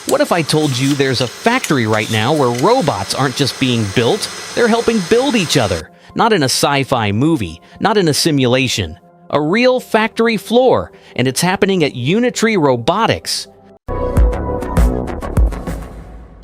What if I told you there's a factory right now where robots aren't just being built, they're helping build each other? Not in a sci-fi movie, not in a simulation. A real factory floor, and it's happening at Unitree Robotics.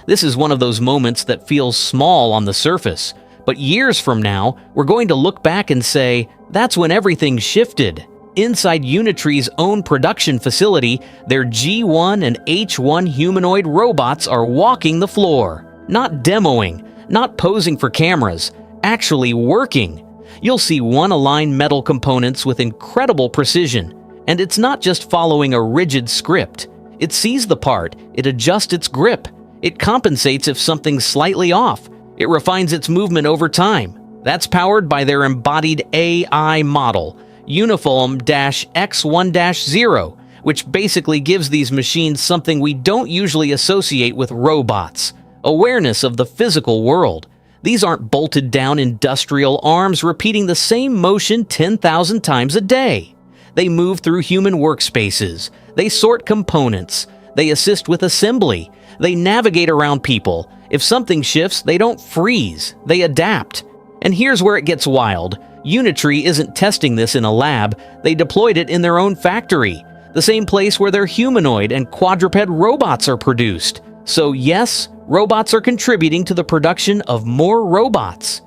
This is one of those moments that feels small on the surface, but years from now, we're going to look back and say, that's when everything shifted. Inside Unitree's own production facility, their G1 and H1 humanoid robots are walking the floor. Not demoing, not posing for cameras, actually working. You'll see one-aligned metal components with incredible precision, and it's not just following a rigid script. It sees the part, it adjusts its grip, it compensates if something's slightly off, it refines its movement over time. That's powered by their Embodied AI model, Uniform-X1-0, which basically gives these machines something we don't usually associate with robots: awareness of the physical world. These aren't bolted down industrial arms repeating the same motion 10,000 times a day. They move through human workspaces. They sort components. They assist with assembly. They navigate around people. If something shifts, they don't freeze. They adapt. And here's where it gets wild. Unitree isn't testing this in a lab. They deployed it in their own factory, the same place where their humanoid and quadruped robots are produced. So yes, robots are contributing to the production of more robots.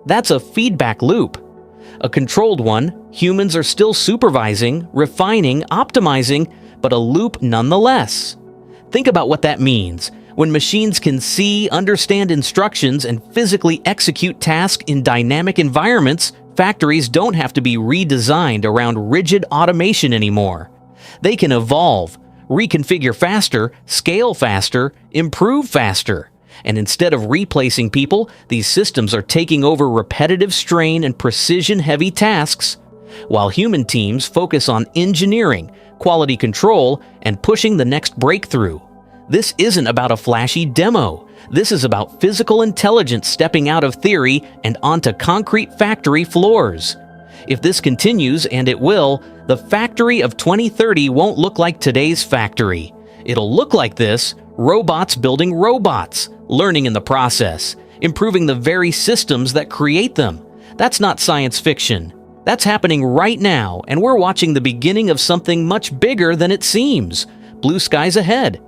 That's a feedback loop. A controlled one, humans are still supervising, refining, optimizing, but a loop nonetheless. Think about what that means. When machines can see, understand instructions, and physically execute tasks in dynamic environments, factories don't have to be redesigned around rigid automation anymore. They can evolve, reconfigure faster, scale faster, improve faster. And instead of replacing people, these systems are taking over repetitive strain and precision-heavy tasks, while human teams focus on engineering, quality control, and pushing the next breakthrough. This isn't about a flashy demo. This is about physical intelligence stepping out of theory and onto concrete factory floors. If this continues, and it will, the factory of 2030 won't look like today's factory. It'll look like this: robots building robots, learning in the process, improving the very systems that create them. That's not science fiction. That's happening right now, and we're watching the beginning of something much bigger than it seems. Blue skies ahead.